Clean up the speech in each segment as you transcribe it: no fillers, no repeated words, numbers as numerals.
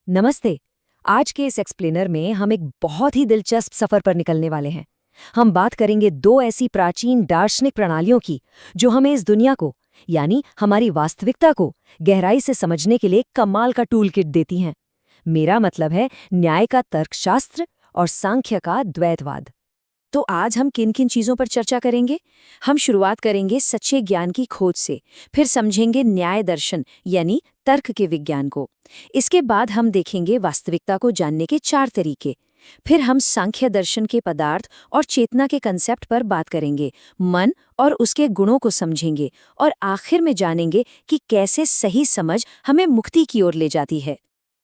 नमस्ते। आज के इस एक्सप्लेनर में हम एक बहुत ही दिलचस्प सफर पर निकलने वाले हैं। हम बात करेंगे दो ऐसी प्राचीन दार्शनिक प्रणालियों की जो हमें इस दुनिया को, यानी हमारी वास्तविकता को गहराई से समझने के लिए कमाल का टूल किट देती हैं। मेरा मतलब है न्याय का तर्कशास्त्र और सांख्य का द्वैतवाद। तो आज हम किन किन चीजों पर चर्चा करेंगे? हम शुरुआत करेंगे सच्चे ज्ञान की खोज से, फिर समझेंगे न्याय दर्शन यानी तर्क के विज्ञान को। इसके बाद हम देखेंगे वास्तविकता को जानने के 4 तरीके। फिर हम सांख्य दर्शन के पदार्थ और चेतना के कंसेप्ट पर बात करेंगे, मन और उसके गुणों को समझेंगे, और आखिर में जानेंगे कि कैसे सही समझ हमें मुक्ति की ओर ले जाती है।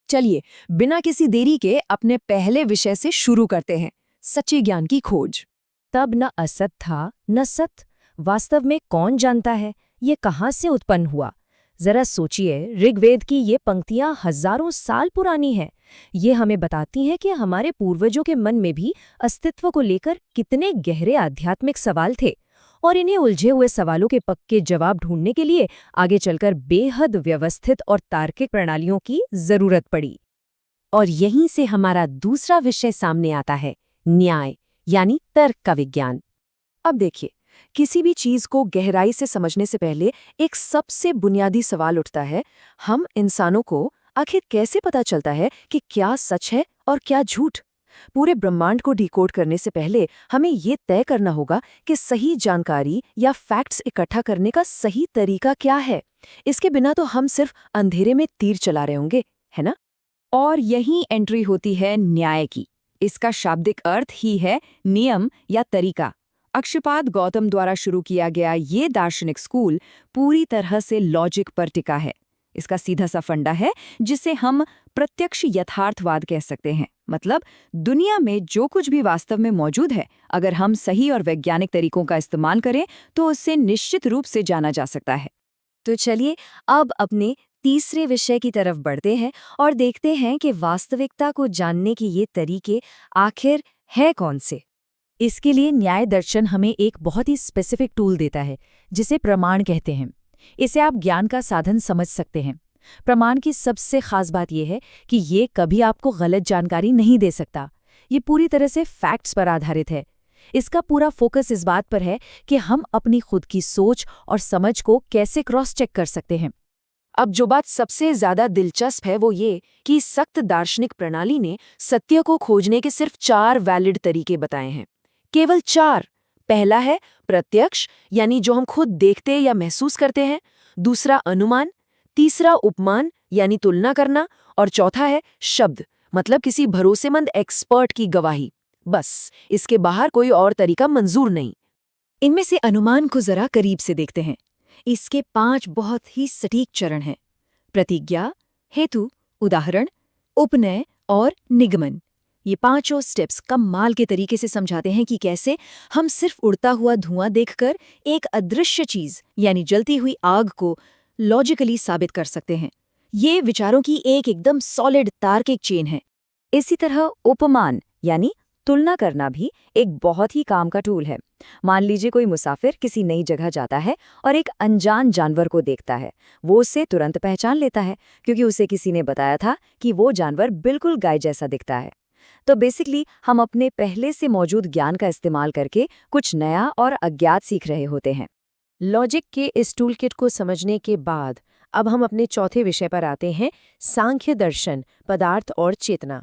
चलिए, बिना किसी देरी के अपने पहले विषय से शुरू करते हैं, सच्चे ज्ञान की खोज। तब न असत था न सत। वास्तव में कौन जानता है ये कहाँ से उत्पन्न हुआ? जरा सोचिए, ऋग्वेद की ये पंक्तियां हजारों साल पुरानी हैं। ये हमें बताती हैं कि हमारे पूर्वजों के मन में भी अस्तित्व को लेकर कितने गहरे आध्यात्मिक सवाल थे, और इन्हें उलझे हुए सवालों के पक्के जवाब ढूंढने के लिए आगे चलकर बेहद व्यवस्थित और तार्किक प्रणालियों की जरूरत पड़ी। और यहीं से हमारा दूसरा विषय सामने आता है, न्याय यानी तर्क का विज्ञान। अब देखिए, किसी भी चीज को गहराई से समझने से पहले एक सबसे बुनियादी सवाल उठता है, हम इंसानों को आखिर कैसे पता चलता है कि क्या सच है और क्या झूठ? पूरे ब्रह्मांड को डिकोड करने से पहले हमें ये तय करना होगा कि सही जानकारी या फैक्ट्स इकट्ठा करने का सही तरीका क्या है। इसके बिना तो हम सिर्फ अंधेरे में तीर चला रहे होंगे, है ना? और यही एंट्री होती है न्याय की। इसका शाब्दिक अर्थ ही है नियम या तरीका। अक्षपाद गौतम द्वारा शुरू किया गया ये दार्शनिक स्कूल पूरी तरह से लॉजिक पर टिका है। इसका सीधा सा फंडा है जिसे हम प्रत्यक्ष यथार्थवाद कह सकते हैं। मतलब, दुनिया में जो कुछ भी वास्तव में मौजूद है, अगर हम सही और वैज्ञानिक तरीकों का इस्तेमाल करें तो उससे निश्चित रूप से जाना जा सकता है। तो चलिए अब अपने तीसरे विषय की तरफ बढ़ते हैं और देखते हैं कि वास्तविकता को जानने के ये तरीके आखिर है कौन से। इसके लिए न्याय दर्शन हमें एक बहुत ही स्पेसिफिक टूल देता है जिसे प्रमाण कहते हैं। इसे आप ज्ञान का साधन समझ सकते हैं। प्रमाण की सबसे खास बात यह है कि ये कभी आपको गलत जानकारी नहीं दे सकता। ये पूरी तरह से फैक्ट्स पर आधारित है। इसका पूरा फोकस इस बात पर है कि हम अपनी खुद की सोच और समझ को कैसे क्रॉस चेक कर सकते हैं। अब जो बात सबसे ज्यादा दिलचस्प है वो ये कि सख्त दार्शनिक प्रणाली ने सत्य को खोजने के सिर्फ 4 वैलिड तरीके बताए हैं। केवल 4। पहला है प्रत्यक्ष, यानी जो हम खुद देखते या महसूस करते हैं। दूसरा अनुमान। तीसरा उपमान, यानी तुलना करना। और चौथा है शब्द, मतलब किसी भरोसेमंद एक्सपर्ट की गवाही। बस, इसके बाहर कोई और तरीका मंजूर नहीं। इनमें से अनुमान को जरा करीब से देखते हैं। इसके 5 बहुत ही सटीक चरण हैं: प्रतिज्ञा, हेतु, उदाहरण, उपनय और निगमन। ये पांचों स्टेप्स कमाल के तरीके से समझाते हैं कि कैसे हम सिर्फ उड़ता हुआ धुआं देखकर एक अदृश्य चीज यानी जलती हुई आग को लॉजिकली साबित कर सकते हैं। ये विचारों की एक एकदम सॉलिड तार्किक चेन है। इसी तरह उपमान यानी तुलना करना भी एक बहुत ही काम का टूल है। मान लीजिए कोई मुसाफिर किसी नई जगह जाता है और एक अनजान जानवर को देखता है। वो उससे तुरंत पहचान लेता है क्योंकि उसे किसी ने बताया था कि वो जानवर बिल्कुल गाय जैसा दिखता है। तो बेसिकली हम अपने पहले से मौजूद ज्ञान का इस्तेमाल करके कुछ नया और अज्ञात सीख रहे होते हैं। लॉजिक के इस टूलकिट को समझने के बाद अब हम अपने चौथे विषय पर आते हैं, सांख्य दर्शन, पदार्थ और चेतना।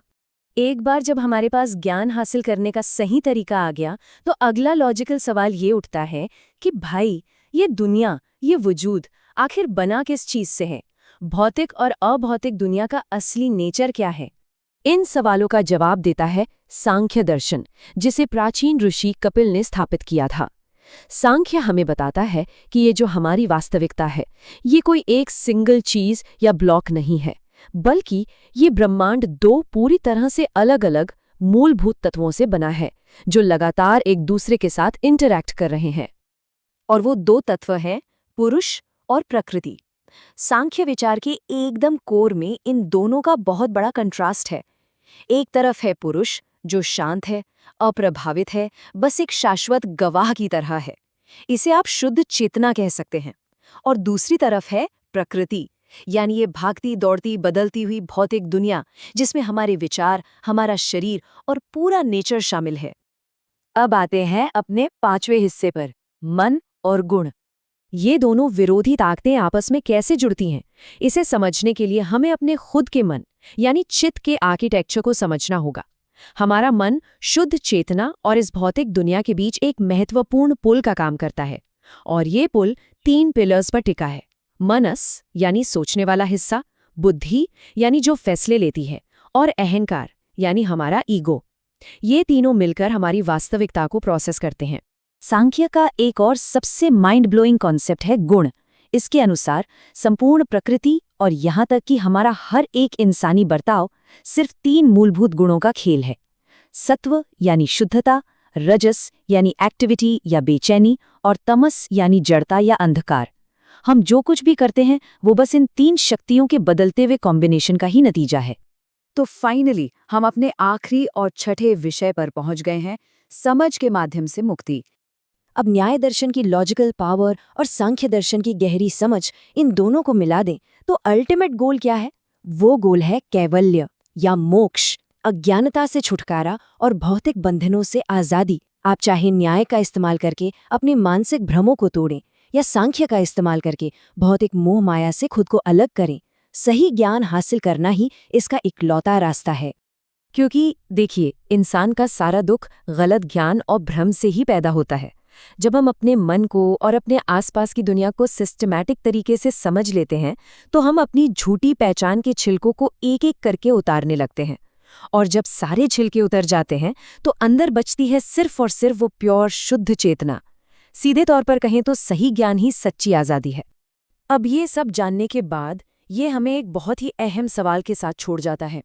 एक बार जब हमारे पास ज्ञान हासिल करने का सही तरीका आ गया तो अगला लॉजिकल सवाल ये उठता है कि भाई, ये दुनिया, ये वजूद आखिर बना किस चीज से है? भौतिक और अभौतिक दुनिया का असली नेचर क्या है? इन सवालों का जवाब देता है सांख्य दर्शन, जिसे प्राचीन ऋषि कपिल ने स्थापित किया था। सांख्य हमें बताता है कि ये जो हमारी वास्तविकता है, ये कोई एक सिंगल चीज या ब्लॉक नहीं है, बल्कि ये ब्रह्मांड 2 पूरी तरह से अलग-अलग मूलभूत तत्वों से बना है जो लगातार एक दूसरे के साथ इंटरैक्ट कर रहे हैं। और वो 2 तत्व हैं पुरुष और प्रकृति। सांख्य विचार के एकदम कोर में इन दोनों का बहुत बड़ा कंट्रास्ट है। एक तरफ है पुरुष जो शांत है, अप्रभावित है, बस एक शाश्वत गवाह की तरह है। इसे आप शुद्ध चेतना कह सकते हैं। और दूसरी तरफ है प्रकृति, यानी ये भागती दौड़ती बदलती हुई भौतिक दुनिया जिसमें हमारे विचार, हमारा शरीर और पूरा नेचर शामिल है। अब आते हैं अपने पांचवें हिस्से पर, मन और गुण। ये दोनों विरोधी ताकतें आपस में कैसे जुड़ती हैं, इसे समझने के लिए हमें अपने खुद के मन यानी चित्त के आर्किटेक्चर को समझना होगा। हमारा मन शुद्ध चेतना और इस भौतिक दुनिया के बीच एक महत्वपूर्ण पुल का काम करता है, और ये पुल 3 पिलर्स पर टिका है। मनस यानी सोचने वाला हिस्सा, बुद्धि यानी जो फैसले लेती है, और अहंकार यानी हमारा ईगो। ये तीनों मिलकर हमारी वास्तविकता को प्रोसेस करते हैं। सांख्य का एक और सबसे माइंड ब्लोइंग कॉन्सेप्ट है गुण। इसके अनुसार संपूर्ण प्रकृति और यहाँ तक कि हमारा हर एक इंसानी बर्ताव सिर्फ 3 मूलभूत गुणों का खेल है। सत्व यानी शुद्धता, रजस यानी एक्टिविटी या बेचैनी, और तमस यानी जड़ता या अंधकार। हम जो कुछ भी करते हैं वो बस इन 3 शक्तियों के बदलते हुए कॉम्बिनेशन का ही नतीजा है। तो फाइनली हम अपने आखिरी और छठे विषय पर पहुंच गए हैं, समझ के माध्यम से मुक्ति। अब न्याय दर्शन की लॉजिकल पावर और सांख्य दर्शन की गहरी समझ, इन दोनों को मिला दें तो अल्टीमेट गोल क्या है? वो गोल है कैवल्य या मोक्ष, अज्ञानता से छुटकारा और भौतिक बंधनों से आज़ादी। आप चाहे न्याय का इस्तेमाल करके अपने मानसिक भ्रमों को तोड़ें या सांख्य का इस्तेमाल करके भौतिक मोह माया से खुद को अलग करें, सही ज्ञान हासिल करना ही इसका इकलौता रास्ता है। क्योंकि देखिए, इंसान का सारा दुख गलत ज्ञान और भ्रम से ही पैदा होता है। जब हम अपने मन को और अपने आसपास की दुनिया को सिस्टमैटिक तरीके से समझ लेते हैं तो हम अपनी झूठी पहचान के छिलकों को एक एक करके उतारने लगते हैं, और जब सारे छिलके उतर जाते हैं तो अंदर बचती है सिर्फ और सिर्फ वो प्योर शुद्ध चेतना। सीधे तौर पर कहें तो सही ज्ञान ही सच्ची आज़ादी है। अब ये सब जानने के बाद ये हमें एक बहुत ही अहम सवाल के साथ छोड़ जाता है।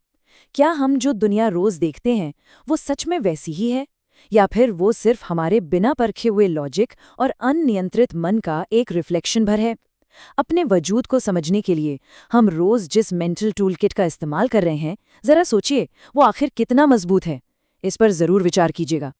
क्या हम जो दुनिया रोज देखते हैं वो सच में वैसी ही है, या फिर वो सिर्फ हमारे बिना परखे हुए लॉजिक और अनियंत्रित मन का एक रिफ्लेक्शन भर है? अपने वजूद को समझने के लिए हम रोज जिस मेंटल टूलकिट का इस्तेमाल कर रहे हैं, जरा सोचिए वो आखिर कितना मजबूत है। इस पर जरूर विचार कीजिएगा।